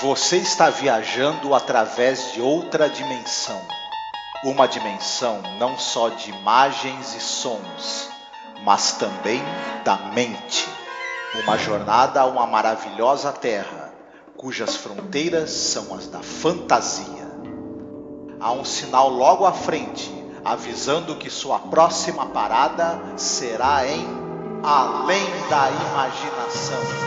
Você está viajando através de outra dimensão. Uma dimensão não só de imagens e sons, mas também da mente. Uma jornada a uma maravilhosa terra, cujas fronteiras são as da fantasia. Há um sinal logo à frente, avisando que sua próxima parada será em Além da Imaginação.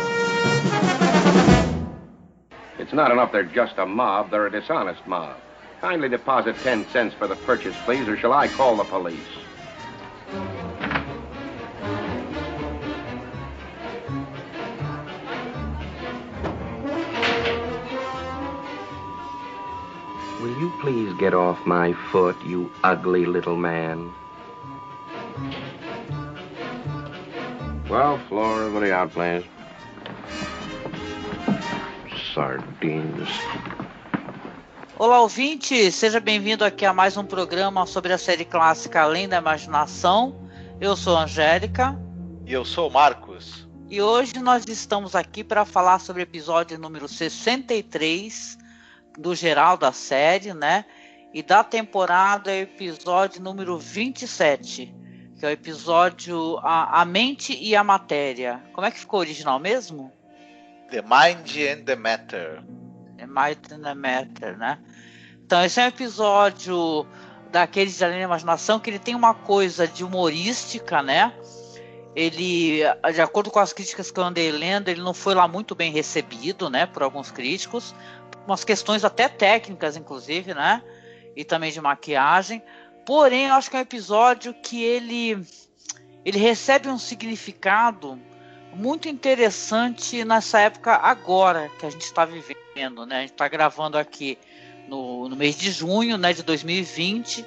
It's not enough they're just a mob, they're a dishonest mob. Kindly deposit 10 cents for the purchase, please, or shall I call the police? Will you please get off my foot, you ugly little man? Well, floor, everybody out, please. Sardines. Olá, ouvinte! Seja bem-vindo aqui a mais um programa sobre a série clássica Além da Imaginação. Eu sou a Angélica. E eu sou o Marcos. E hoje nós estamos aqui para falar sobre o episódio número 63 do geral da série, né? E da temporada é o episódio número 27, que é o episódio A Mente e a Matéria. Como é que ficou o original mesmo? The Mind and the Matter. The Mind and the Matter, né? Então esse é um episódio daqueles de Além da Imaginação que ele tem uma coisa de humorística, né? Ele, de acordo com as críticas que eu andei lendo, ele não foi lá muito bem recebido, né? Por alguns críticos. Umas questões até técnicas, inclusive, né? E também de maquiagem. Porém, eu acho que é um episódio que ele recebe um significado muito interessante nessa época agora que a gente está vivendo, né? A gente está gravando aqui no mês de junho, né, de 2020,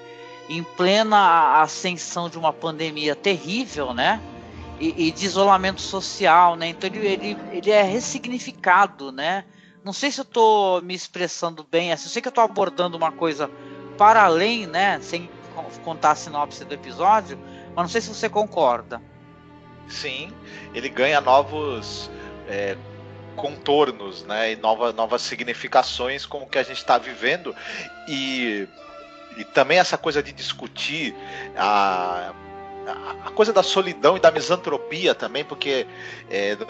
em plena ascensão de uma pandemia terrível, né? E de isolamento social, né? Então ele é ressignificado, né? Não sei se eu estou me expressando bem, eu sei que eu estou abordando uma coisa para além, né? Sem contar a sinopse do episódio, mas não sei se você concorda. Sim, ele ganha novos contornos, né? E novas significações com o que a gente está vivendo. E também essa coisa de discutir a coisa da solidão e da misantropia também, porque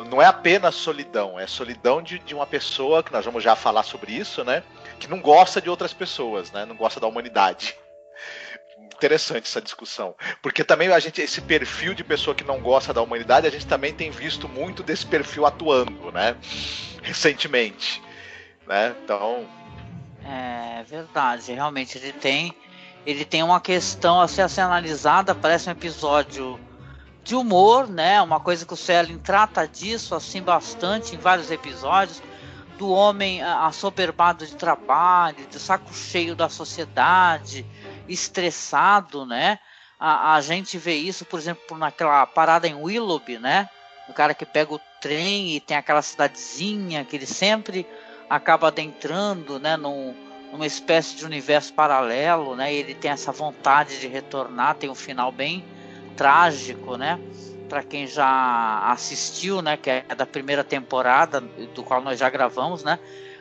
não é apenas solidão, é solidão de uma pessoa, que nós vamos já falar sobre isso, né? Que não gosta de outras pessoas, né? Não gosta da humanidade. Interessante essa discussão, porque também esse perfil de pessoa que não gosta da humanidade, a gente também tem visto muito desse perfil atuando, né? Recentemente, né? Então... É verdade, realmente ele tem uma questão a ser analisada, parece um episódio de humor, né? Uma coisa que o Selin trata disso assim bastante em vários episódios, do homem assoberbado de trabalho, de saco cheio da sociedade, estressado, né? A gente vê isso, por exemplo, naquela parada em Willoughby, né? O cara que pega o trem e tem aquela cidadezinha que ele sempre acaba adentrando, né? Numa espécie de universo paralelo, né? E ele tem essa vontade de retornar, tem um final bem trágico, né? Para quem já assistiu, né? Que é da primeira temporada, do qual nós já gravamos, né?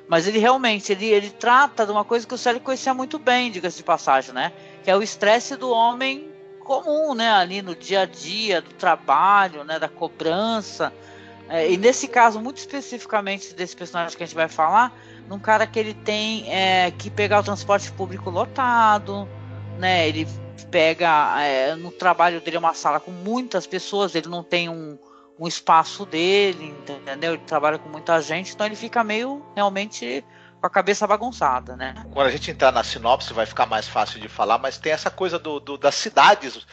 Mas ele realmente, ele trata de uma coisa que o Selin conhecia muito bem, diga-se de passagem, né? Que é o estresse do homem comum, né? Ali no dia a dia, do trabalho, né? Da cobrança. E nesse caso, muito especificamente desse personagem que a gente vai falar, num cara que ele tem que pegar o transporte público lotado, né? Ele pega, no trabalho dele, uma sala com muitas pessoas, ele não tem um espaço dele, entendeu? Ele trabalha com muita gente, então ele fica meio, realmente, com a cabeça bagunçada, né? Quando a gente entrar na sinopse vai ficar mais fácil de falar, mas tem essa coisa das cidades, os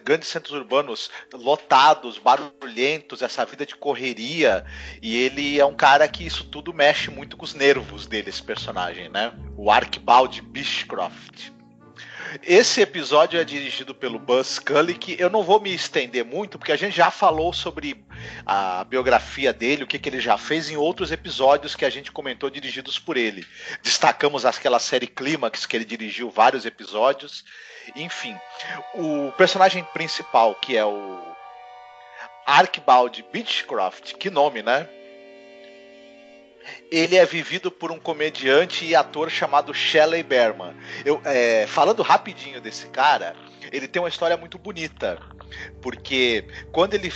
grandes centros urbanos lotados, barulhentos, essa vida de correria, e ele é um cara que isso tudo mexe muito com os nervos dele, esse personagem, né? O Archibald Beechcroft. Esse episódio é dirigido pelo Buzz Scully, que eu não vou me estender muito, porque a gente já falou sobre a biografia dele, o que ele já fez em outros episódios que a gente comentou dirigidos por ele. Destacamos aquela série Clímax, que ele dirigiu vários episódios. Enfim, o personagem principal, que é o Archibald Beechcroft, que nome, né? ele é vivido por um comediante e ator chamado Shelley Berman. Falando rapidinho desse cara, ele tem uma história muito bonita, porque quando ele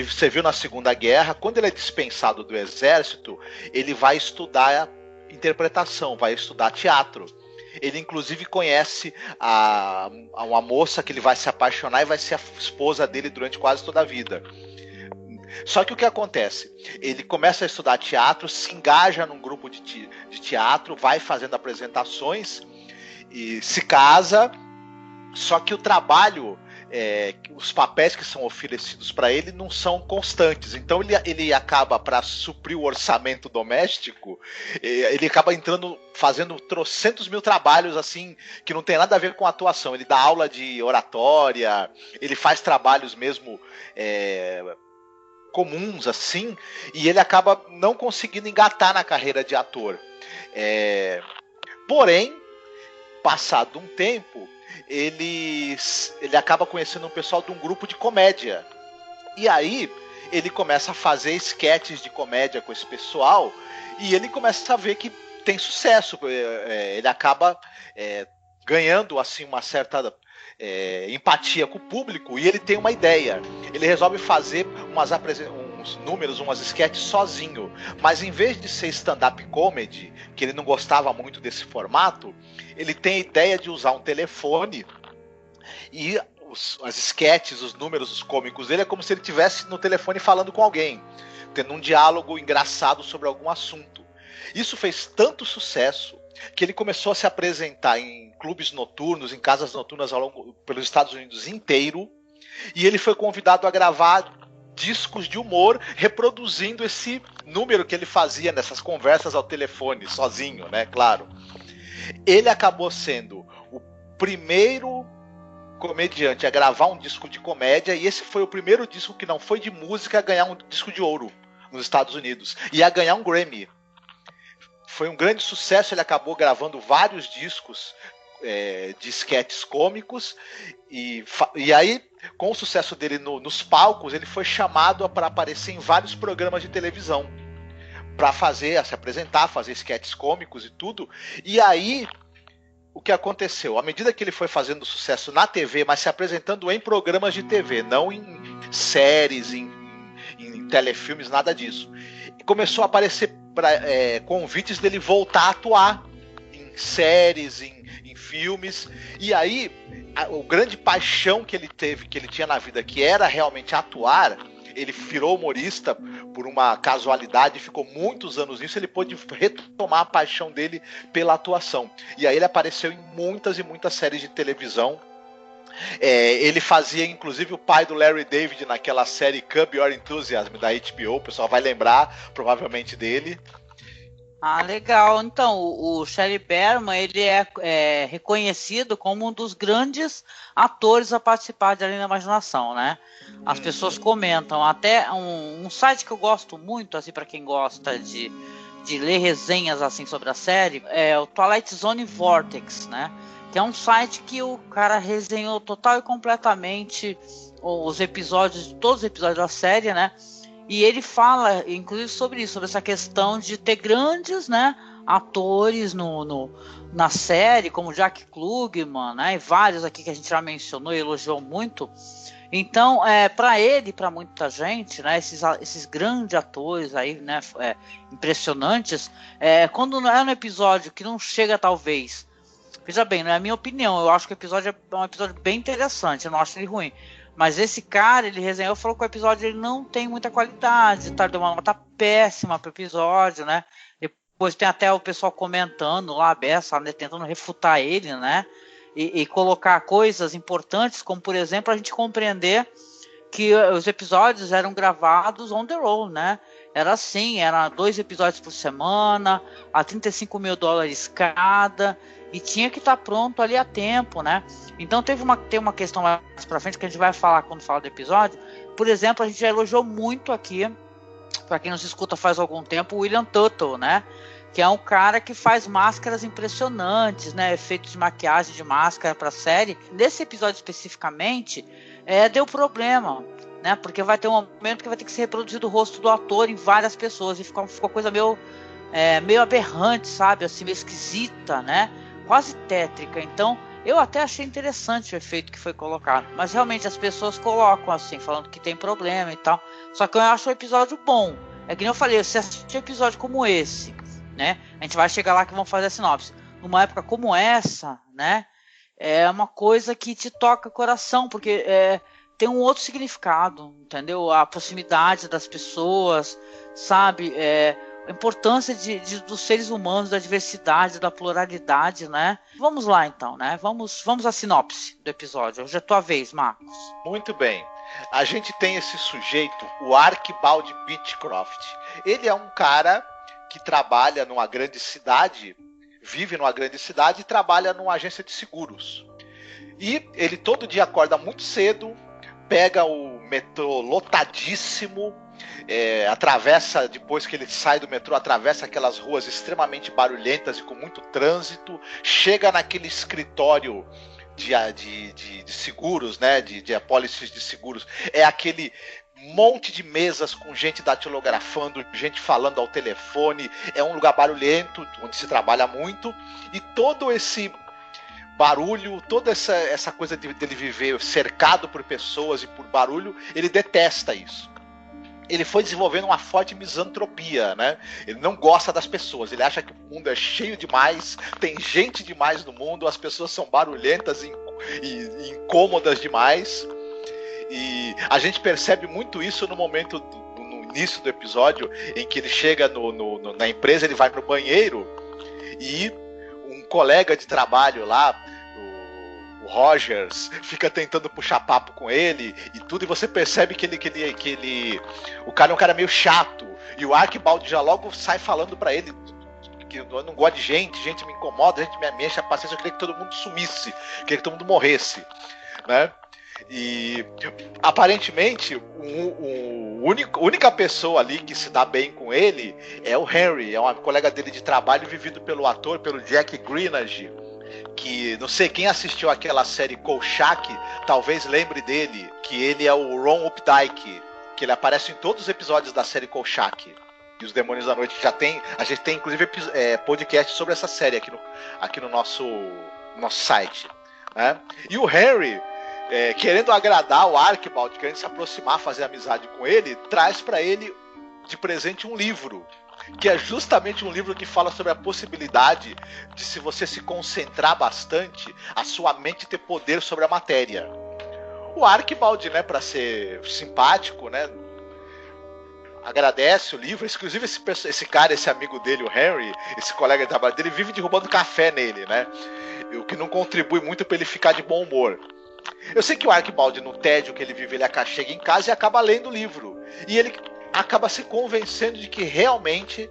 serviu na Segunda Guerra, quando ele é dispensado do exército, ele vai estudar interpretação, vai estudar teatro. Ele inclusive conhece uma moça que ele vai se apaixonar e vai ser a esposa dele durante quase toda a vida. Só que o que acontece? Ele começa a estudar teatro, se engaja num grupo de teatro, vai fazendo apresentações e se casa. Só que o trabalho, os papéis que são oferecidos para ele não são constantes. Então ele acaba, para suprir o orçamento doméstico, ele acaba fazendo trocentos mil trabalhos assim, que não tem nada a ver com atuação. Ele dá aula de oratória, ele faz trabalhos mesmo comuns assim, e ele acaba não conseguindo engatar na carreira de ator. Porém, passado um tempo, ele acaba conhecendo um pessoal de um grupo de comédia. E aí ele começa a fazer esquetes de comédia com esse pessoal e ele começa a ver que tem sucesso. Ele acaba ganhando assim uma certa empatia com o público e ele tem uma ideia. Ele resolve fazer uns números, umas sketches sozinho, mas em vez de ser stand-up comedy, que ele não gostava muito desse formato, ele tem a ideia de usar um telefone e as sketches, os números, os cômicos dele é como se ele estivesse no telefone falando com alguém, tendo um diálogo engraçado sobre algum assunto. Isso fez tanto sucesso que ele começou a se apresentar em clubes noturnos, em casas noturnas pelos Estados Unidos inteiro, e ele foi convidado a gravar discos de humor reproduzindo esse número que ele fazia nessas conversas ao telefone, sozinho, né? Claro. Ele acabou sendo o primeiro comediante a gravar um disco de comédia, e esse foi o primeiro disco que não foi de música a ganhar um disco de ouro nos Estados Unidos, e a ganhar um Grammy. Foi um grande sucesso, ele acabou gravando vários discos de esquetes cômicos, e aí, com o sucesso dele nos palcos, ele foi chamado para aparecer em vários programas de televisão, para se apresentar, fazer esquetes cômicos e tudo. E aí, o que aconteceu? À medida que ele foi fazendo sucesso na TV, mas se apresentando em programas de TV, não em séries, em telefilmes, nada disso, começou a aparecer convites dele voltar a atuar em séries, em filmes. E aí, o grande paixão que ele tinha na vida, que era realmente atuar, ele virou humorista por uma casualidade, ficou muitos anos nisso, ele pôde retomar a paixão dele pela atuação. E aí ele apareceu em muitas e muitas séries de televisão. Ele fazia inclusive o pai do Larry David naquela série Curb Your Enthusiasm da HBO, o pessoal vai lembrar provavelmente dele. Ah, legal. Então, o Shelley Berman, ele é reconhecido como um dos grandes atores a participar de Além da Imaginação, né? As pessoas comentam, até um site que eu gosto muito, assim, para quem gosta de ler resenhas assim sobre a série, é o Twilight Zone Vortex, né? Que é um site que o cara resenhou total e completamente todos os episódios da série, né? E ele fala, inclusive, sobre isso, sobre essa questão de ter grandes, né, atores na série, como Jack Klugman, né, e vários aqui que a gente já mencionou e elogiou muito. Então, para ele, para muita gente, né, esses grandes atores aí, né, impressionantes, quando é um episódio que não chega, talvez, veja bem, não é a minha opinião, eu acho que o episódio é um episódio bem interessante, eu não acho ele ruim. Mas esse cara, ele resenhou, falou que o episódio ele não tem muita qualidade, tá? Deu uma nota péssima pro episódio, né? Depois tem até o pessoal comentando lá, a Bessa, né, tentando refutar ele, né? E colocar coisas importantes, como, por exemplo, a gente compreender que os episódios eram gravados on the road, né? Era assim, era 2 episódios por semana, a $35 mil cada, e tinha que estar pronto ali a tempo, né? Então tem uma questão mais pra frente que a gente vai falar quando falar do episódio. Por exemplo, a gente já elogiou muito aqui, para quem nos escuta faz algum tempo, o William Tuttle, né? Que é um cara que faz máscaras impressionantes, né? Efeitos de maquiagem de máscara para série. Nesse episódio especificamente, deu problema, né? Porque vai ter um momento que vai ter que ser reproduzido o rosto do ator em várias pessoas e ficou coisa meio meio aberrante, sabe? Assim, meio esquisita, né? Quase tétrica. Então, eu até achei interessante o efeito que foi colocado. Mas realmente as pessoas colocam assim, falando que tem problema e tal. Só que eu acho o episódio bom. É que nem eu falei, se assistir um episódio como esse, né? A gente vai chegar lá que vão fazer a sinopse. Numa época como essa, né? É uma coisa que te toca o coração, porque tem um outro significado, entendeu? A proximidade das pessoas, sabe? A importância dos seres humanos, da diversidade, da pluralidade, né? Vamos lá então, né? Vamos à sinopse do episódio. Hoje é tua vez, Marcos. Muito bem. A gente tem esse sujeito, o Archibald Beechcroft. Ele é um cara que trabalha numa grande cidade, vive numa grande cidade e trabalha numa agência de seguros. E ele todo dia acorda muito cedo, pega o metrô lotadíssimo, atravessa, depois que ele sai do metrô, atravessa aquelas ruas extremamente barulhentas e com muito trânsito, chega naquele escritório de seguros, né, de apólices de seguros, é aquele monte de mesas com gente datilografando, gente falando ao telefone, é um lugar barulhento, onde se trabalha muito, e todo esse barulho, toda essa coisa dele viver cercado por pessoas e por barulho, ele detesta isso. Ele foi desenvolvendo uma forte misantropia, né? Ele não gosta das pessoas, ele acha que o mundo é cheio demais, tem gente demais no mundo, as pessoas são barulhentas e incômodas demais. E a gente percebe muito isso no momento, no início do episódio, em que ele chega na empresa, ele vai no banheiro e um colega de trabalho lá, o Rogers, fica tentando puxar papo com ele e tudo, e você percebe que o cara é um cara meio chato, e o Archibald já logo sai falando pra ele que eu não gosto de gente me incomoda, gente me enche a paciência, eu queria que todo mundo sumisse, eu queria que todo mundo morresse, né? E aparentemente a única pessoa ali que se dá bem com ele é o Henry, é uma colega dele de trabalho, vivido pelo ator, pelo Jack Grenage, que não sei quem assistiu aquela série Kolchak, talvez lembre dele, que ele é o Ron Updike, que ele aparece em todos os episódios da série Kolchak. E os Demônios da Noite a gente tem inclusive podcast sobre essa série aqui no nosso site, né? E o Henry, querendo agradar o Archibald, querendo se aproximar, fazer amizade com ele, traz para ele de presente um livro, que é justamente um livro que fala sobre a possibilidade de, se você se concentrar bastante, a sua mente ter poder sobre a matéria. O Archibald, né, para ser simpático, né, agradece o livro. Inclusive esse cara, esse amigo dele, o Henry, esse colega de trabalho dele, vive derrubando café nele, né, o que não contribui muito para ele ficar de bom humor. Eu sei que o Archibald, no tédio que ele vive, ele chega em casa e acaba lendo o livro. E ele acaba se convencendo de que realmente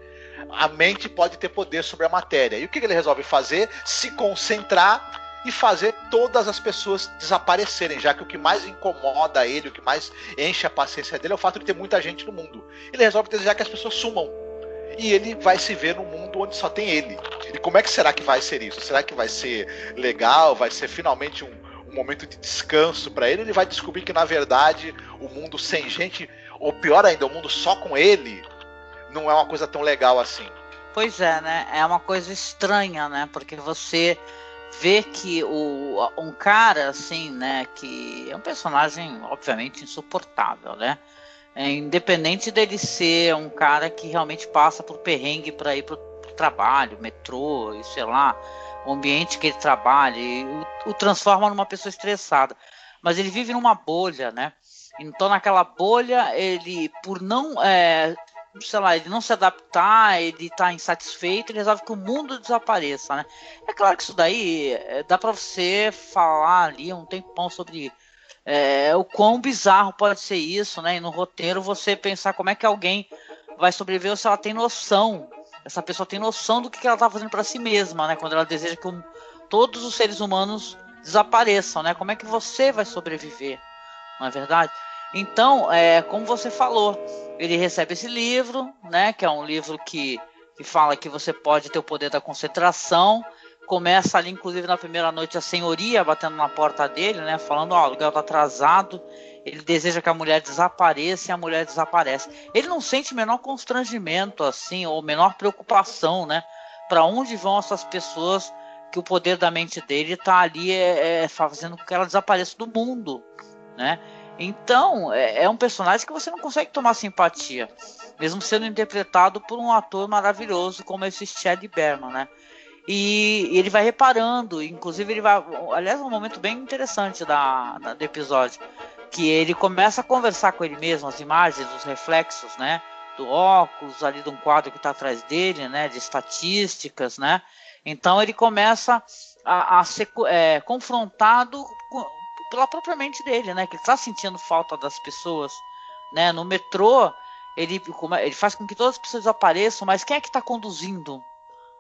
a mente pode ter poder sobre a matéria. E o que ele resolve fazer? Se concentrar e fazer todas as pessoas desaparecerem, já que o que mais incomoda ele, o que mais enche a paciência dele é o fato de ter muita gente no mundo. Ele resolve desejar que as pessoas sumam. E ele vai se ver num mundo onde só tem ele. E como é que será que vai ser isso? Será que vai ser legal? Vai ser finalmente um momento de descanso para ele? Ele vai descobrir que, na verdade, o mundo sem gente, ou pior ainda, o mundo só com ele, não é uma coisa tão legal assim. Pois é, né? É uma coisa estranha, né? Porque você vê que um cara, assim, né? Que é um personagem, obviamente, insuportável, né? Independente dele ser um cara que realmente passa por perrengue para ir pro trabalho, metrô, e sei lá, o ambiente que ele trabalha, e o transforma numa pessoa estressada. Mas ele vive numa bolha, né? Então, naquela bolha, ele, por não, sei lá, ele não se adaptar, ele tá insatisfeito, ele resolve que o mundo desapareça, né? É claro que isso daí dá pra você falar ali um tempão sobre o quão bizarro pode ser isso, né? E no roteiro você pensar como é que alguém vai sobreviver ou se ela tem noção. Essa pessoa tem noção do que ela tá fazendo pra si mesma, né? Quando ela deseja que todos os seres humanos desapareçam, né? Como é que você vai sobreviver? Não é verdade? Então, como você falou, ele recebe esse livro, né? Que é um livro que fala que você pode ter o poder da concentração. começa ali, inclusive na primeira noite, a senhoria batendo na porta dele, né? Falando, ó, o aluguel tá atrasado. Ele deseja que a mulher desapareça e a mulher desaparece. Ele não sente menor constrangimento, assim, ou menor preocupação, né? Para onde vão essas pessoas que o poder da mente dele tá ali fazendo com que ela desapareça do mundo, né? Então, é um personagem que você não consegue tomar simpatia, mesmo sendo interpretado por um ator maravilhoso como esse Chad Berman, né? E ele vai reparando, inclusive ele vai... Aliás, é um momento bem interessante do episódio, que ele começa a conversar com ele mesmo, as imagens, os reflexos, né? Do óculos, ali de um quadro que está atrás dele, né? De estatísticas, né? Então ele começa a ser confrontado pela própria mente dele, né? Que ele está sentindo falta das pessoas, né? No metrô, ele faz com que todas as pessoas apareçam, mas quem é que está conduzindo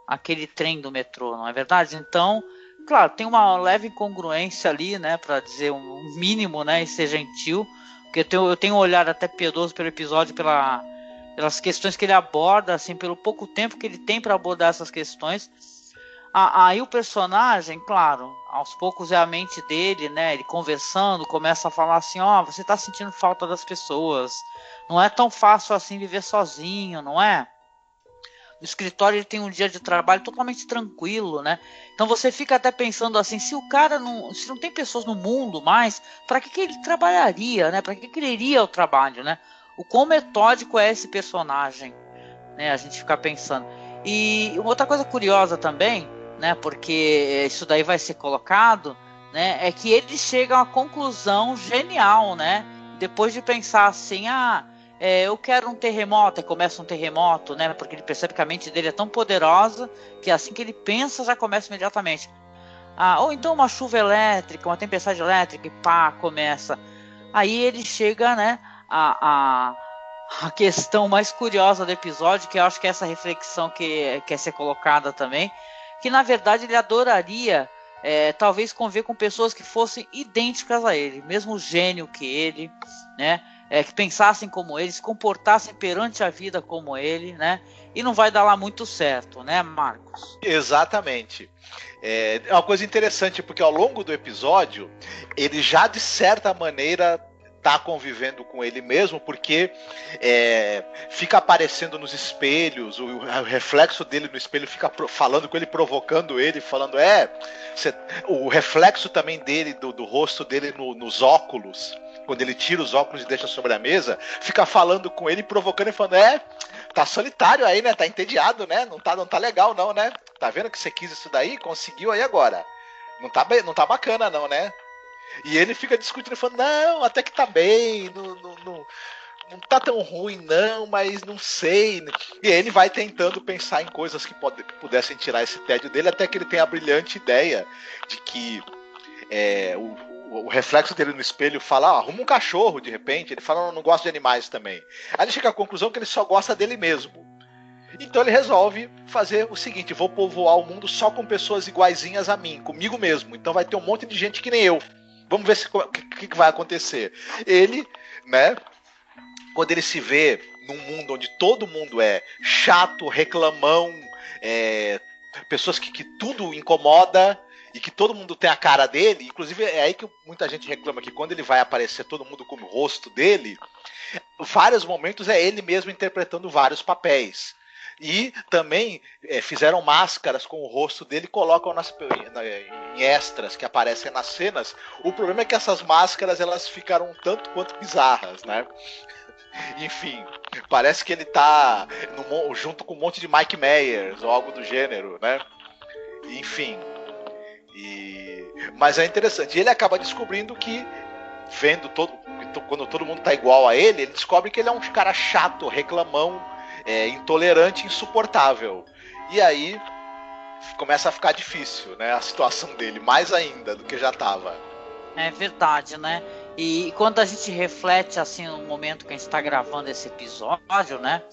aquele trem do metrô, não é verdade? Então, claro, tem uma leve incongruência ali, né, para dizer um mínimo, né, e ser gentil, porque eu tenho um olhar até piedoso pelo episódio, pelas questões que ele aborda, assim, pelo pouco tempo que ele tem para abordar essas questões. Aí o personagem, claro, aos poucos é a mente dele, né, ele conversando, começa a falar assim, ó, você tá sentindo falta das pessoas, não é tão fácil assim viver sozinho, não é? No escritório ele tem um dia de trabalho totalmente tranquilo, né? Então você fica até pensando assim, se não tem pessoas no mundo mais, para que ele trabalharia, né? Para que ele iria ao trabalho, né? O quão metódico é esse personagem, né? A gente fica pensando. E outra coisa curiosa também, né? Porque isso daí vai ser colocado, né? É que ele chega a uma conclusão genial, né? Depois de pensar assim, eu quero um terremoto, e começa um terremoto, né? Porque ele percebe que a mente dele é tão poderosa que assim que ele pensa já começa imediatamente. Ou então uma chuva elétrica, uma tempestade elétrica e pá, começa. Aí ele chega, né? A questão mais curiosa do episódio, que eu acho que é essa reflexão que quer ser colocada também, que na verdade ele adoraria talvez conviver com pessoas que fossem idênticas a ele, mesmo gênio que ele, né? Que pensassem como ele, se comportassem perante a vida como ele, né? E não vai dar lá muito certo, né, Marcos? Exatamente. É uma coisa interessante, porque ao longo do episódio, ele já de certa maneira tá convivendo com ele mesmo, porque fica aparecendo nos espelhos, o reflexo dele no espelho fica falando com ele, provocando ele, falando, o reflexo também dele, do rosto dele nos óculos, quando ele tira os óculos e deixa sobre a mesa, fica falando com ele, provocando e falando, tá solitário aí, né? Tá entediado, né? Não tá legal não, né? Tá vendo que você quis isso daí? Conseguiu aí agora. Não tá bacana não, né? E ele fica discutindo, falando, não, até que tá bem, não tá tão ruim não, mas não sei. E aí ele vai tentando pensar em coisas que pudessem tirar esse tédio dele, até que ele tem a brilhante ideia de que o reflexo dele no espelho fala, arruma um cachorro, de repente. Ele fala, não gosto de animais também. Aí ele chega à conclusão que ele só gosta dele mesmo. Então ele resolve fazer o seguinte, vou povoar o mundo só com pessoas iguaizinhas a mim, comigo mesmo. Então vai ter um monte de gente que nem eu. Vamos ver o que vai acontecer. Ele, né, quando ele se vê num mundo onde todo mundo é chato, reclamão, pessoas que tudo incomoda e que todo mundo tem a cara dele, inclusive é aí que muita gente reclama que quando ele vai aparecer todo mundo como o rosto dele, vários momentos é ele mesmo interpretando vários papéis. E também fizeram máscaras com o rosto dele e colocam em extras que aparecem nas cenas. O problema é que essas máscaras elas ficaram um tanto quanto bizarras, né? Enfim, parece que ele tá junto com um monte de Mike Myers ou algo do gênero, né? Enfim. Mas é interessante. E ele acaba descobrindo que, quando todo mundo tá igual a ele descobre que ele é um cara chato, reclamão, intolerante, insuportável. E aí começa a ficar difícil, né, a situação dele, mais ainda do que já estava. É verdade, né? E quando a gente reflete assim no momento que a gente está gravando esse episódio, né?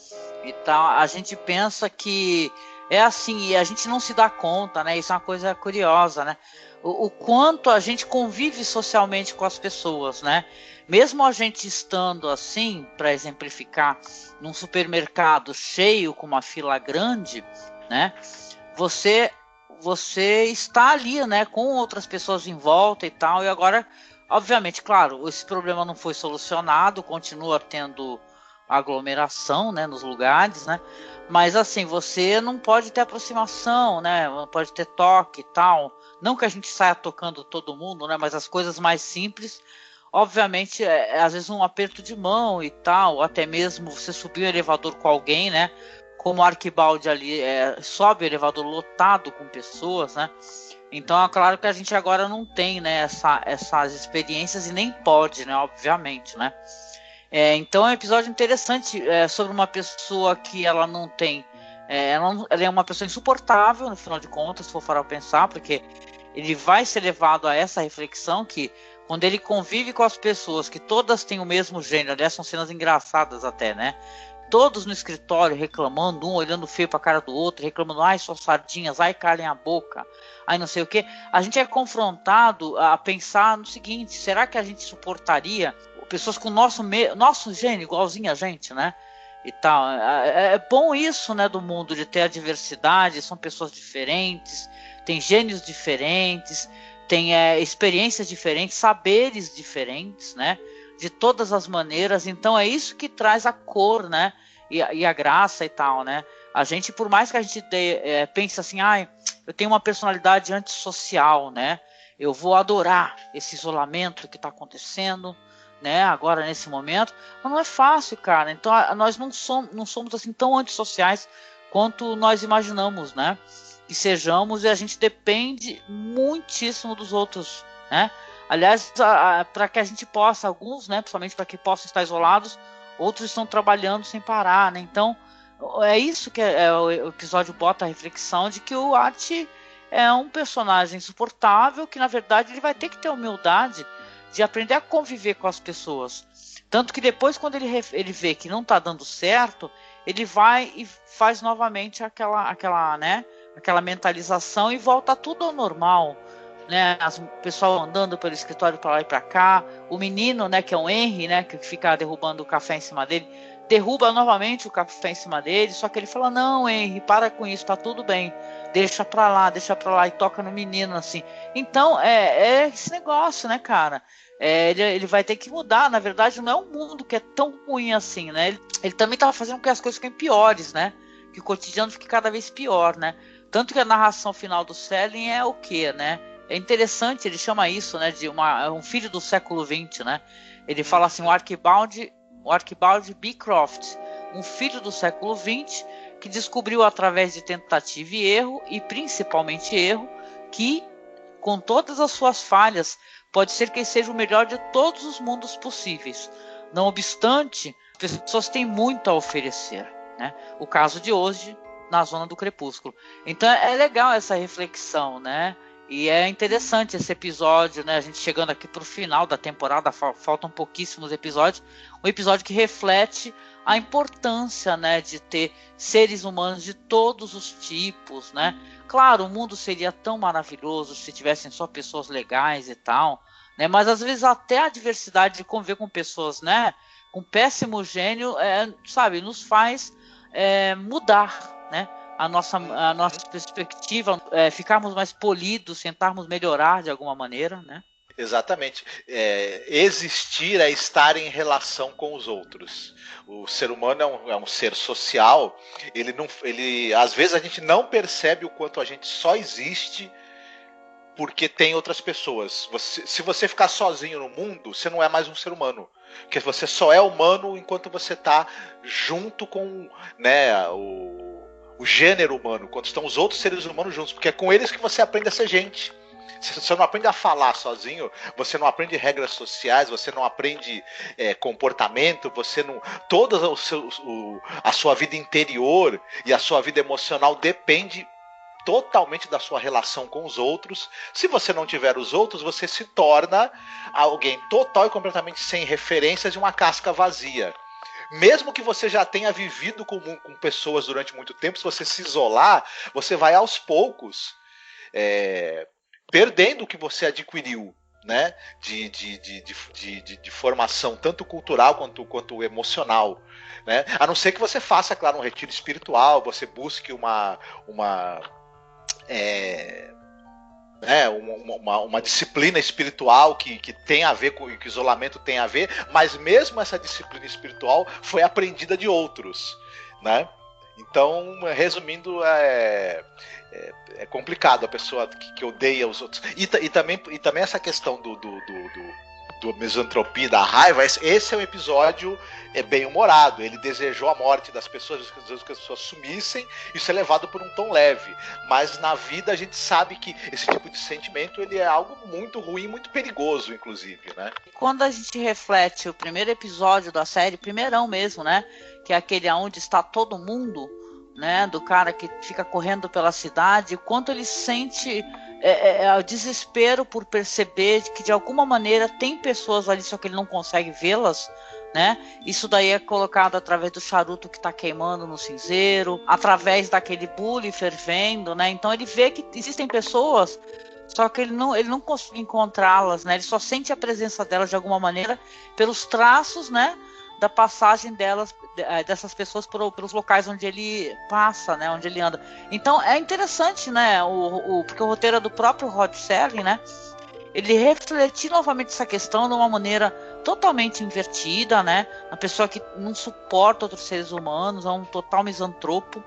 Então a gente pensa que é assim, e a gente não se dá conta, né? Isso é uma coisa curiosa, né? O quanto a gente convive socialmente com as pessoas, né? Mesmo a gente estando assim, para exemplificar, num supermercado cheio com uma fila grande, né? Você você está ali, né, com outras pessoas em volta e tal, e agora, obviamente, claro, esse problema não foi solucionado, continua tendo aglomeração, né, nos lugares, né, mas assim, você não pode ter aproximação, né, não pode ter toque e tal, não que a gente saia tocando todo mundo, né, mas as coisas mais simples, obviamente, às vezes um aperto de mão e tal, ou até mesmo você subir o elevador com alguém, né, como o Arquibaldi ali sobe o elevador lotado com pessoas, né? Então é claro que a gente agora não tem, né, essas experiências e nem pode, né? Obviamente, né? Então é um episódio interessante sobre uma pessoa que ela não tem, ela é uma pessoa insuportável, no final de contas, se for parar pra pensar, porque ele vai ser levado a essa reflexão que quando ele convive com as pessoas que todas têm o mesmo gênero, aliás, são cenas engraçadas até, né? Todos no escritório reclamando, um olhando feio pra cara do outro, reclamando, ai, suas sardinhas, ai, calem a boca, ai, não sei o que. A gente é confrontado a pensar no seguinte, será que a gente suportaria pessoas com nosso gênio, igualzinho a gente, né? E tal. É bom isso, né, do mundo, de ter a diversidade, são pessoas diferentes, tem gênios diferentes, tem experiências diferentes, saberes diferentes, né? De todas as maneiras, então é isso que traz a cor, né, e a graça e tal, né, a gente, por mais que a gente pense assim, eu tenho uma personalidade antissocial, né, eu vou adorar esse isolamento que está acontecendo, né, agora nesse momento, mas não é fácil, cara, então nós não somos assim tão antissociais quanto nós imaginamos, né, que sejamos, e a gente depende muitíssimo dos outros, né. Aliás, para que a gente possa, alguns, né, principalmente para que possam estar isolados, outros estão trabalhando sem parar, né? Então, é isso que o episódio bota a reflexão de que o Art é um personagem insuportável, que na verdade ele vai ter que ter humildade de aprender a conviver com as pessoas. Tanto que depois, quando ele vê que não está dando certo, ele vai e faz novamente aquela mentalização e volta tudo ao normal. Né, o pessoal andando pelo escritório para lá e para cá, o menino, né, que é o Henry, né, que fica derrubando o café em cima dele, derruba novamente o café em cima dele, só que ele fala, não, Henry, para com isso, tá tudo bem, deixa pra lá, e toca no menino, assim. Então, é esse negócio, né, cara, ele vai ter que mudar, na verdade, não é um mundo que é tão ruim assim, né, ele também tá fazendo com que as coisas fiquem piores, né, que o cotidiano fique cada vez pior, né, tanto que a narração final do Selling é o quê, né. É interessante, ele chama isso, né, de um filho do século XX, né? Ele fala assim, o Arquibaldi Beecroft, um filho do século XX que descobriu através de tentativa e erro, e principalmente erro, que, com todas as suas falhas, pode ser que ele seja o melhor de todos os mundos possíveis. Não obstante, as pessoas têm muito a oferecer, né? O caso de hoje, na Zona do Crepúsculo. Então é legal essa reflexão, né? E é interessante esse episódio, né? A gente chegando aqui pro final da temporada, faltam pouquíssimos episódios. Um episódio que reflete a importância, né, de ter seres humanos de todos os tipos, né? Claro, o mundo seria tão maravilhoso se tivessem só pessoas legais e tal, né? Mas às vezes até a diversidade de conviver com pessoas, né, com péssimo gênio, sabe, nos faz mudar, né? A nossa perspectiva, ficarmos mais polidos, tentarmos melhorar de alguma maneira, né? Exatamente. Existir é estar em relação com os outros. O ser humano é um ser social. Às vezes a gente não percebe o quanto a gente só existe porque tem outras pessoas. Se você ficar sozinho no mundo, você não é mais um ser humano. Porque você só é humano enquanto você está junto com, né, o gênero humano, quando estão os outros seres humanos juntos, porque é com eles que você aprende a ser gente. Você não aprende a falar sozinho, você não aprende regras sociais, você não aprende comportamento, você não. Toda a sua vida interior e a sua vida emocional depende totalmente da sua relação com os outros. Se você não tiver os outros, você se torna alguém total e completamente sem referências e uma casca vazia. Mesmo que você já tenha vivido com pessoas durante muito tempo, se você se isolar, você vai aos poucos perdendo o que você adquiriu, né? De formação, tanto cultural quanto emocional. Né? A não ser que você faça, claro, um retiro espiritual, você busque uma uma disciplina espiritual que tem a ver com que o isolamento tem a ver, mas mesmo essa disciplina espiritual foi aprendida de outros, né? Então, resumindo, é complicado a pessoa que odeia os outros. E também essa questão do misantropia, da raiva, esse é um episódio bem humorado. Ele desejou a morte das pessoas, que as pessoas sumissem. Isso é levado por um tom leve, mas na vida a gente sabe que esse tipo de sentimento ele é algo muito ruim, muito perigoso, inclusive, né? Quando a gente reflete o primeiro episódio da série, primeirão mesmo, né, que é aquele onde está todo mundo, né, do cara que fica correndo pela cidade, quanto ele sente o desespero por perceber que de alguma maneira tem pessoas ali, só que ele não consegue vê-las, né? Isso daí é colocado através do charuto que está queimando no cinzeiro, através daquele bule fervendo, né? Então ele vê que existem pessoas, só que ele não consegue encontrá-las, né? Ele só sente a presença delas de alguma maneira pelos traços, né, da passagem dessas pessoas pelos locais onde ele passa, né, onde ele anda. Então é interessante, né, porque o roteiro é do próprio Rod Serling, né, ele refletir novamente essa questão de uma maneira totalmente invertida, né, uma pessoa que não suporta outros seres humanos, é um total misantropo,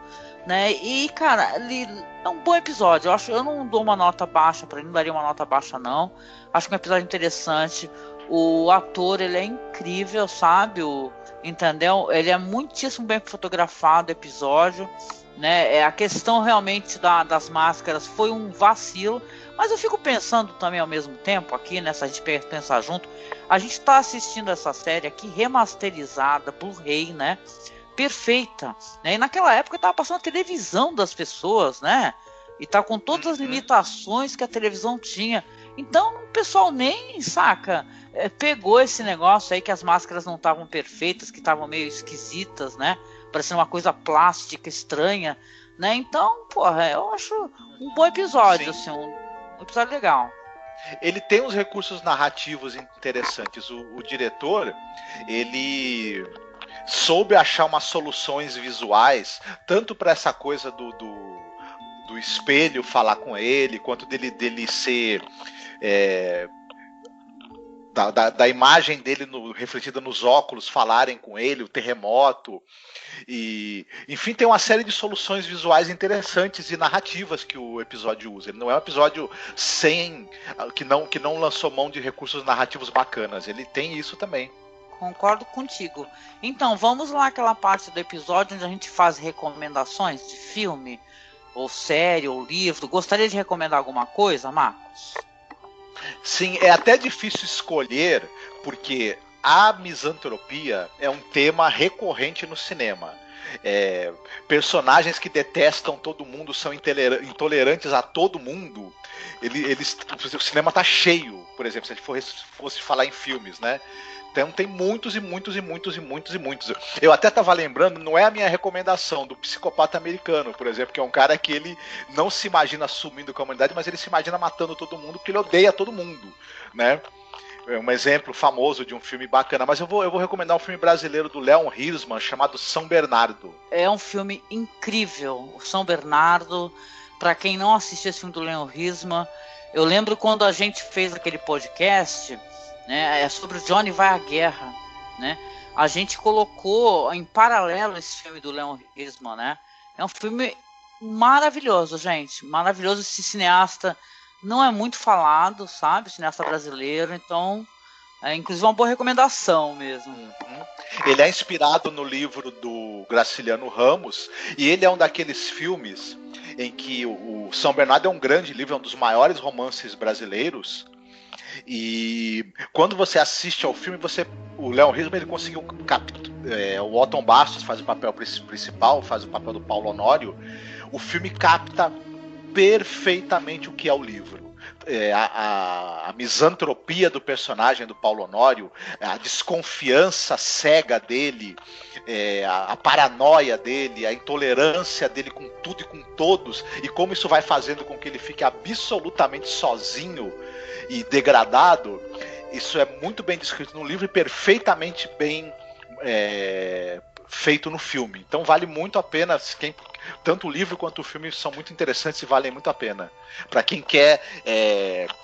né, e cara, ele é um bom episódio. Eu não dou uma nota baixa para ele, não daria uma nota baixa não, acho que é um episódio interessante. O ator, ele é incrível, sabe? Entendeu? Ele é muitíssimo bem fotografado, o episódio, né? A questão realmente das máscaras foi um vacilo, mas eu fico pensando também ao mesmo tempo aqui, né? Se a gente pensar junto, a gente está assistindo essa série aqui remasterizada, Blu-ray, né? Perfeita, né? E naquela época estava passando a televisão das pessoas, né? E tá com todas as limitações que a televisão tinha. Então o pessoal nem saca, pegou esse negócio aí que as máscaras não estavam perfeitas, que estavam meio esquisitas, né? Parecendo uma coisa plástica, estranha, né? Então, porra, eu acho um bom episódio, assim, um episódio legal. Ele tem uns recursos narrativos interessantes. O diretor, ele soube achar umas soluções visuais, tanto para essa coisa do espelho falar com ele, quanto dele ser da imagem dele refletida nos óculos falarem com ele, o terremoto, e enfim, tem uma série de soluções visuais interessantes e narrativas que o episódio usa. Ele não é um episódio que não lançou mão de recursos narrativos bacanas, ele tem isso também. Concordo contigo. Então, vamos lá àquela parte do episódio onde a gente faz recomendações de filme, ou série, ou livro. Gostaria de recomendar alguma coisa, Marcos? Sim, é até difícil escolher, porque a misantropia é um tema recorrente no cinema. Personagens que detestam todo mundo, são intolerantes a todo mundo. O cinema tá cheio, por exemplo, se a gente fosse falar em filmes, né? Então tem muitos. Eu até estava lembrando, não é a minha recomendação, do Psicopata Americano, por exemplo, que é um cara que ele não se imagina sumindo com a humanidade, mas ele se imagina matando todo mundo, porque ele odeia todo mundo, né? É um exemplo famoso de um filme bacana, mas eu vou recomendar um filme brasileiro do Leon Hirschman chamado São Bernardo. É um filme incrível, o São Bernardo. Para quem não assistiu esse filme do Leon Hirschman, eu lembro quando a gente fez aquele podcast, né, sobre o Johnny Vai à Guerra, né? A gente colocou em paralelo esse filme do Leon Hirschman, né? É um filme maravilhoso, gente, maravilhoso. Esse cineasta não é muito falado, sabe? Cineasta brasileiro, então inclusive uma boa recomendação mesmo. Ele é inspirado no livro do Graciliano Ramos, e ele é um daqueles filmes em que o São Bernardo é um grande livro, é um dos maiores romances brasileiros. E quando você assiste ao filme, o Leon Hirschman, ele conseguiu o Otton Bastos faz o papel principal, faz o papel do Paulo Honório. O filme capta perfeitamente o que é o livro. A misantropia do personagem do Paulo Honório, a desconfiança cega dele, a paranoia dele, a intolerância dele com tudo e com todos, e como isso vai fazendo com que ele fique absolutamente sozinho e degradado. Isso é muito bem descrito no livro e perfeitamente bem feito no filme. Então vale muito a pena, Tanto o livro quanto o filme são muito interessantes e valem muito a pena. Para quem quer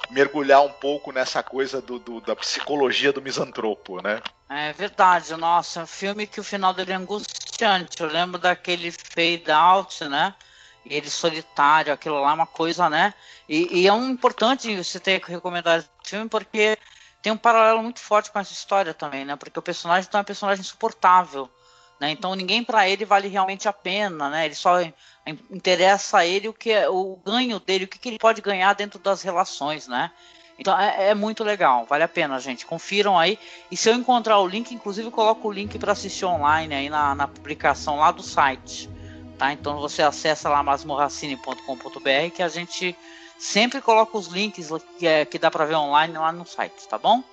mergulhar um pouco nessa coisa da psicologia do misantropo, né? É verdade, nossa, é um filme que o final dele é angustiante. Eu lembro daquele Fade Out, né? E ele solitário, aquilo lá é uma coisa, né? E é importante você ter que recomendar esse filme porque tem um paralelo muito forte com essa história também, né? Porque o personagem então, é um personagem insuportável, né? Então ninguém para ele vale realmente a pena, né? Ele só interessa a ele o ganho dele, o que ele pode ganhar dentro das relações, né? Então é muito legal, vale a pena, gente. Confiram aí. E se eu encontrar o link, inclusive eu coloco o link para assistir online aí na publicação lá do site. Tá? Então você acessa lá masmorracine.com.br que a gente sempre coloca os links que dá para ver online lá no site, tá bom?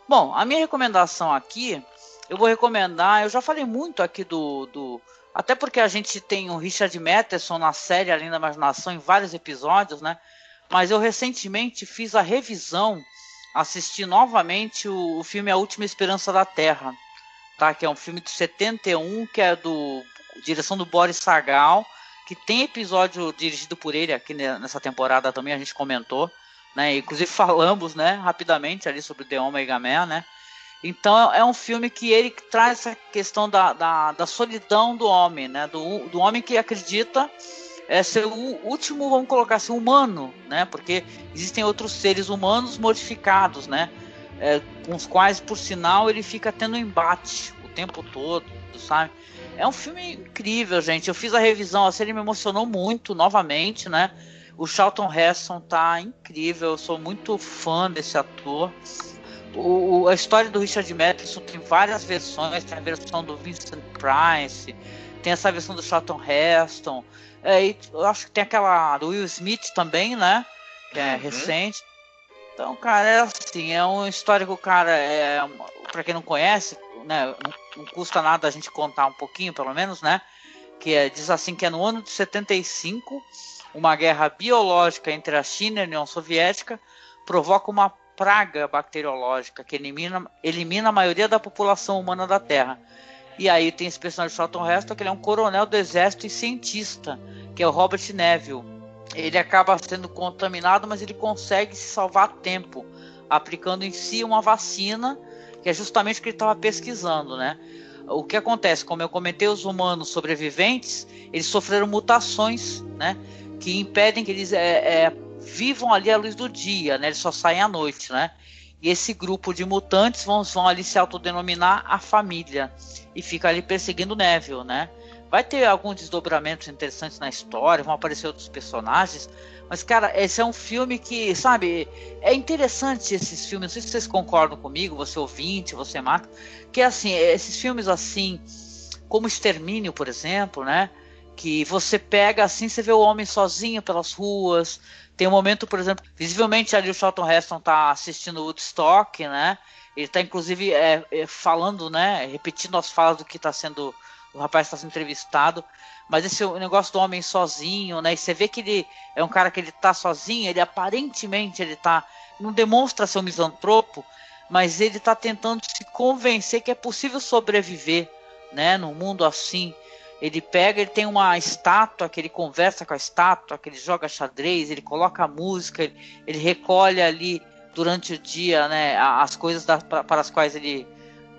Bom, a minha recomendação aqui, eu vou recomendar, eu já falei muito aqui até porque a gente tem o Richard Matheson na série Além da Imaginação em vários episódios, né? Mas eu recentemente fiz a revisão, assisti novamente o filme A Última Esperança da Terra, tá? Que é um filme de 71, que é direção do Boris Sagal, que tem episódio dirigido por ele aqui nessa temporada também, a gente comentou, né? Inclusive falamos, né, rapidamente ali sobre The Omega Man, né? Então é um filme que ele traz essa questão da solidão do homem, né? Do homem que acredita ser o último, vamos colocar assim, humano, né? Porque existem outros seres humanos modificados, né? Com os quais, por sinal, ele fica tendo embate o tempo todo, sabe? É um filme incrível, gente. Eu fiz a revisão, assim, ele me emocionou muito, novamente, né? O Charlton Heston tá incrível, eu sou muito fã desse ator. A história do Richard Matheson tem várias versões, tem a versão do Vincent Price, tem essa versão do Charlton Heston, e eu acho que tem aquela do Will Smith também, né? Que é recente. Então, cara, é assim, é uma história que o cara, pra quem não conhece, né, não custa nada a gente contar um pouquinho, pelo menos, né? Diz assim que é no ano de 75, uma guerra biológica entre a China e a União Soviética provoca uma praga bacteriológica que elimina a maioria da população humana da Terra. E aí tem esse personagem Charlton Heston, que ele é um coronel do exército e cientista, que é o Robert Neville. Ele acaba sendo contaminado, mas ele consegue se salvar a tempo, aplicando em si uma vacina, que é justamente o que ele estava pesquisando, né? O que acontece, como eu comentei, os humanos sobreviventes, eles sofreram mutações, né? Que impedem que eles vivam ali à luz do dia, né? Eles só saem à noite, né? E esse grupo de mutantes vão ali se autodenominar a família e fica ali perseguindo o Neville, né? Vai ter alguns desdobramentos interessantes na história, vão aparecer outros personagens, mas, cara, esse é um filme que, sabe, é interessante esses filmes, não sei se vocês concordam comigo, você ouvinte, você Marco, que assim, esses filmes assim, como Extermínio, por exemplo, né? Que você pega assim, você vê o homem sozinho pelas ruas. Tem um momento, por exemplo, visivelmente ali o Charlton Heston tá assistindo Woodstock, né? Ele tá inclusive falando, né? Repetindo as falas do que tá sendo, o rapaz está sendo entrevistado. Mas esse negócio do homem sozinho, né? E você vê que ele é um cara que ele tá sozinho, ele aparentemente ele tá, não demonstra ser um misantropo, mas ele tá tentando se convencer que é possível sobreviver, né? Num mundo assim. Ele tem uma estátua que ele conversa com a estátua, que ele joga xadrez, ele coloca música, ele recolhe ali durante o dia, né, as coisas para as quais ele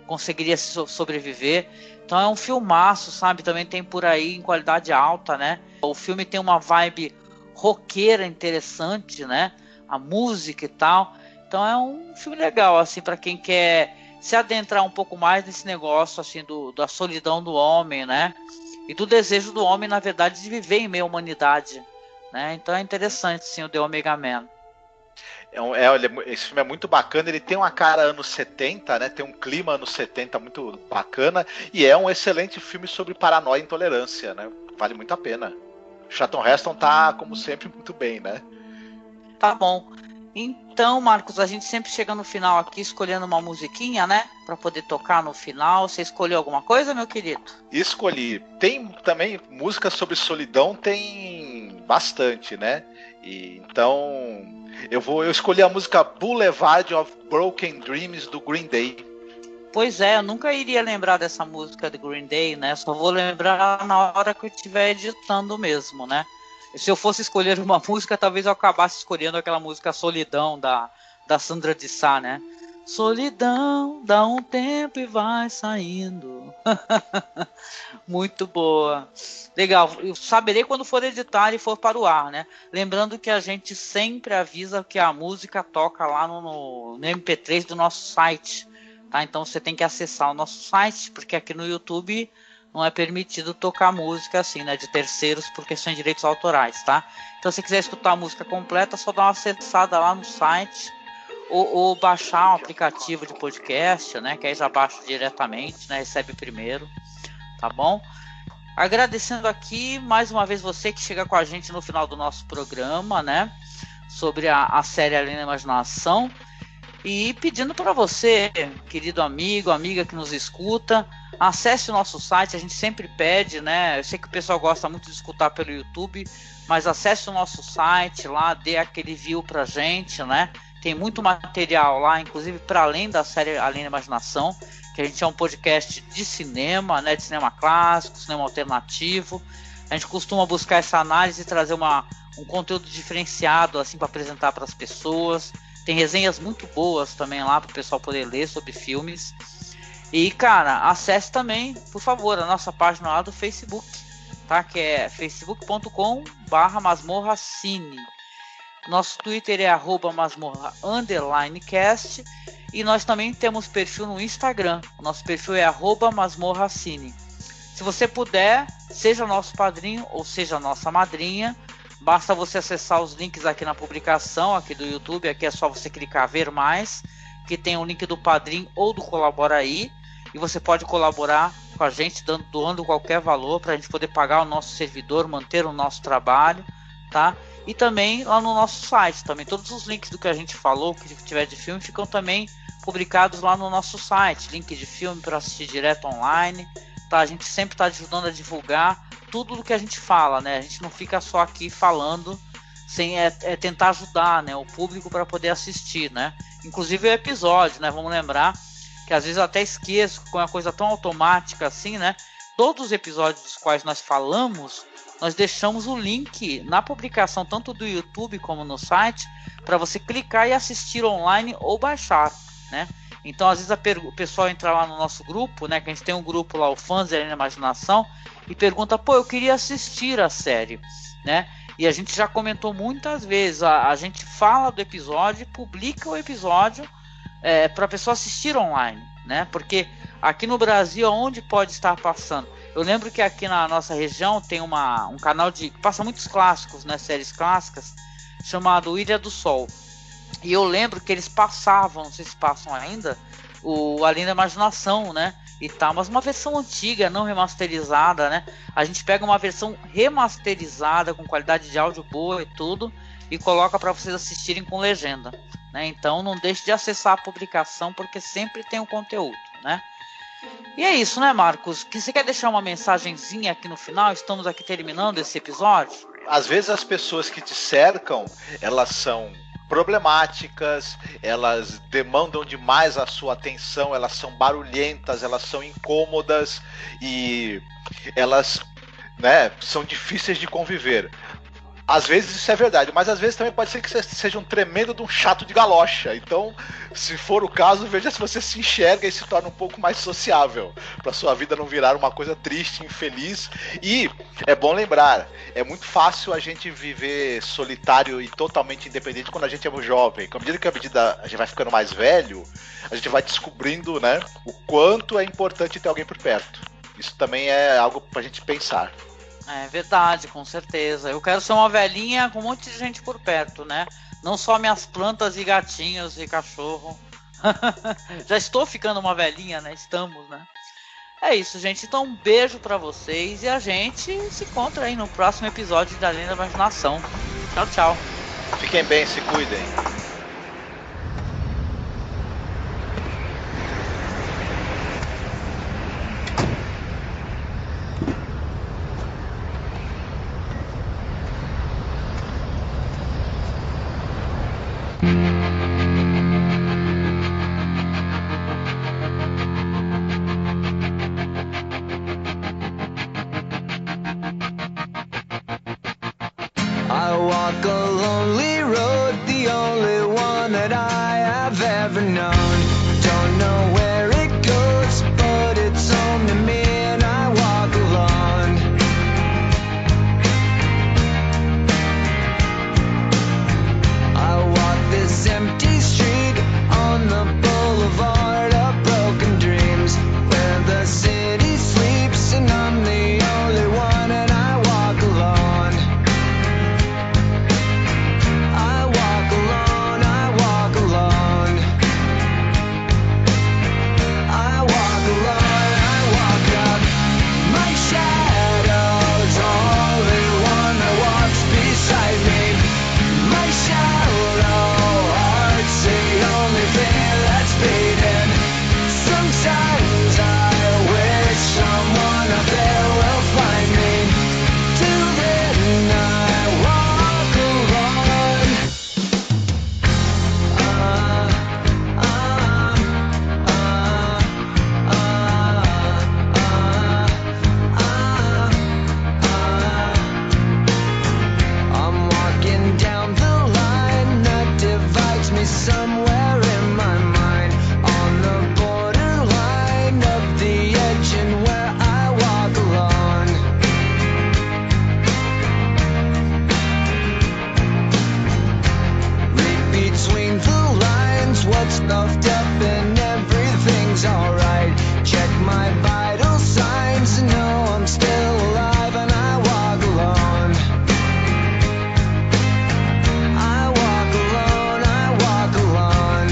conseguiria sobreviver. Então é um filmaço, sabe? Também tem por aí em qualidade alta, né? O filme tem uma vibe roqueira interessante, né? A música e tal. Então é um filme legal, assim, para quem quer se adentrar um pouco mais nesse negócio, assim, da solidão do homem, né? E do desejo do homem, na verdade, de viver em meio à humanidade, né? Então é interessante, sim, o The Omega Man. Esse filme é muito bacana, ele tem uma cara anos 70, né? Tem um clima anos 70 muito bacana, e é um excelente filme sobre paranoia e intolerância, né? Vale muito a pena. Charlton Heston tá, como sempre, muito bem, né? Tá bom. Então, Marcos, a gente sempre chega no final aqui escolhendo uma musiquinha, né? Pra poder tocar no final. Você escolheu alguma coisa, meu querido? Escolhi. Tem também música sobre solidão, tem bastante, né? Então, eu escolhi a música Boulevard of Broken Dreams do Green Day. Pois é, eu nunca iria lembrar dessa música do Green Day, né? Só vou lembrar na hora que eu estiver editando mesmo, né? Se eu fosse escolher uma música, talvez eu acabasse escolhendo aquela música Solidão, da Sandra de Sá, né? Solidão, dá um tempo e vai saindo. Muito boa. Legal, eu saberei quando for editar e for para o ar, né? Lembrando que a gente sempre avisa que a música toca lá no MP3 do nosso site, tá? Então você tem que acessar o nosso site, porque aqui no YouTube não é permitido tocar música assim, né? De terceiros por questões de direitos autorais, tá? Então se quiser escutar a música completa, só dá uma acessada lá no site ou baixar um aplicativo de podcast, né? Que aí já baixa diretamente, né? Recebe primeiro, tá bom? Agradecendo aqui mais uma vez você que chega com a gente no final do nosso programa, né? Sobre a série Além da Imaginação. E pedindo para você, querido amigo, amiga que nos escuta, acesse o nosso site, a gente sempre pede, né? Eu sei que o pessoal gosta muito de escutar pelo YouTube, mas acesse o nosso site lá, dê aquele view pra gente, né? Tem muito material lá, inclusive para além da série Além da Imaginação, que a gente é um podcast de cinema, né? De cinema clássico, cinema alternativo. A gente costuma buscar essa análise e trazer um conteúdo diferenciado assim para apresentar para as pessoas. Tem resenhas muito boas também lá para o pessoal poder ler sobre filmes. E, cara, acesse também, por favor, a nossa página lá do Facebook, tá? Que é facebook.com/masmorracine. Nosso Twitter é @masmorra_cast. E nós também temos perfil no Instagram. O nosso perfil é @masmorracine. Se você puder, seja nosso padrinho ou seja nossa madrinha. Basta você acessar os links aqui na publicação, aqui do YouTube. Aqui é só você clicar ver mais, que tem o link do Padrim ou do Colabora Aí. E você pode colaborar com a gente doando qualquer valor para a gente poder pagar o nosso servidor, manter o nosso trabalho, tá? E também lá no nosso site, também todos os links do que a gente falou, que tiver de filme, ficam também publicados lá no nosso site. Link de filme para assistir direto online, tá? A gente sempre está ajudando a divulgar tudo do que a gente fala, né? A gente não fica só aqui falando sem tentar ajudar, né, o público para poder assistir, né? Inclusive o episódio, né? Vamos lembrar que às vezes eu até esqueço, com uma coisa tão automática assim, né? Todos os episódios dos quais nós falamos, nós deixamos o link na publicação, tanto do YouTube como no site, para você clicar e assistir online ou baixar, né? Então, às vezes o pessoal entra lá no nosso grupo, né? Que a gente tem um grupo lá, o Fãs da Imaginação, e pergunta, pô, eu queria assistir a série, né? E a gente já comentou muitas vezes, a gente fala do episódio, publica o episódio para a pessoa assistir online, né? Porque aqui no Brasil, onde pode estar passando? Eu lembro que aqui na nossa região tem um canal que passa muitos clássicos, né? Séries clássicas, chamado Ilha do Sol. E eu lembro que eles passavam, não sei se passam ainda, o Além da Imaginação, né? E tal, mas uma versão antiga, não remasterizada, né? A gente pega uma versão remasterizada, com qualidade de áudio boa e tudo, e coloca para vocês assistirem com legenda, né? Então não deixe de acessar a publicação, porque sempre tem o conteúdo, né? E é isso, né, Marcos? Que você quer deixar uma mensagenzinha aqui no final? Estamos aqui terminando esse episódio. Às vezes as pessoas que te cercam, elas são problemáticas, elas demandam demais a sua atenção, elas são barulhentas, elas são incômodas e elas, né, são difíceis de conviver. Às vezes isso é verdade, mas às vezes também pode ser que você seja um tremendo de um chato de galocha. Então, se for o caso, veja se você se enxerga e se torna um pouco mais sociável, para sua vida não virar uma coisa triste, infeliz. E é bom lembrar, é muito fácil a gente viver solitário e totalmente independente quando a gente é jovem. À medida que a gente vai ficando mais velho, a gente vai descobrindo, né, o quanto é importante ter alguém por perto. Isso também é algo pra gente pensar. É verdade, com certeza. Eu quero ser uma velhinha com um monte de gente por perto, né? Não só minhas plantas e gatinhos e cachorro. Já estou ficando uma velhinha, né? Estamos, né? É isso, gente. Então um beijo pra vocês e a gente se encontra aí no próximo episódio da Além da Imaginação. Tchau, tchau. Fiquem bem, se cuidem. I walk a lonely road, the only one that I have ever known. Don't know where it goes, but it's home to me, and I walk alone. I walk this empty street on the boulevard of broken dreams, where the city sleeps and I'm the only one, and I walk alone. I walk alone, I walk alone. I walk alone, I walk up. My shadow's only one that walks beside me. My shallow heart's the only thing that's beating. Sometimes I wish someone up there will find me. Till then I walk alone. I'm walking down the line that divides me somewhere in my mind, on the borderline of the edge and where I walk alone. Read between the lines, what's stuffed up and everything's alright. Check my vital signs to know I'm still alive, and I walk alone. I walk alone, I walk alone.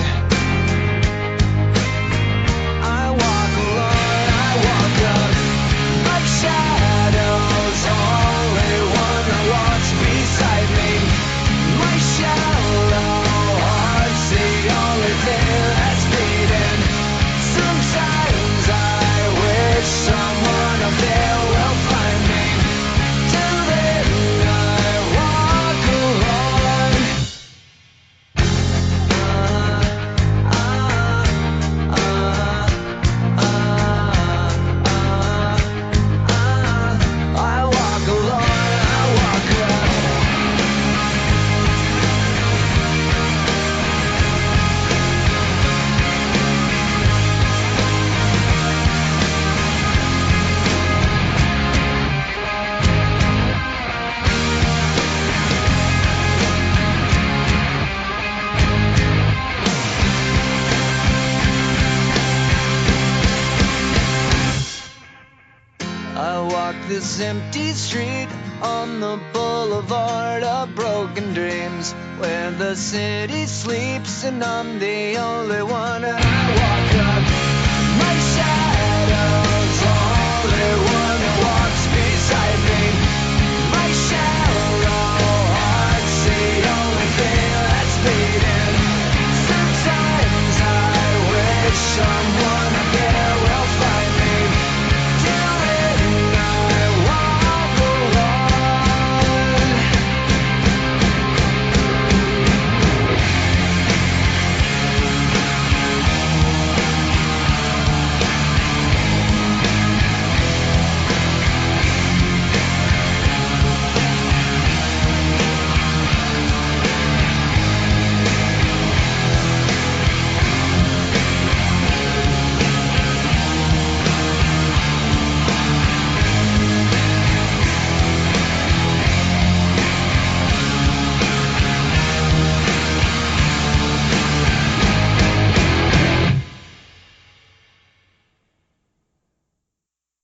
I walk alone, I walk up. My shadow's only one that walks beside me. My shallow heart's the only thing that's beating. Sometimes I wish someone up there will find me. Till then I walk alone. I walk alone, I walk alone. I walk this empty street on the boulevard of broken dreams, where the city sleeps and I'm the only one, and I walk up. My shadow's only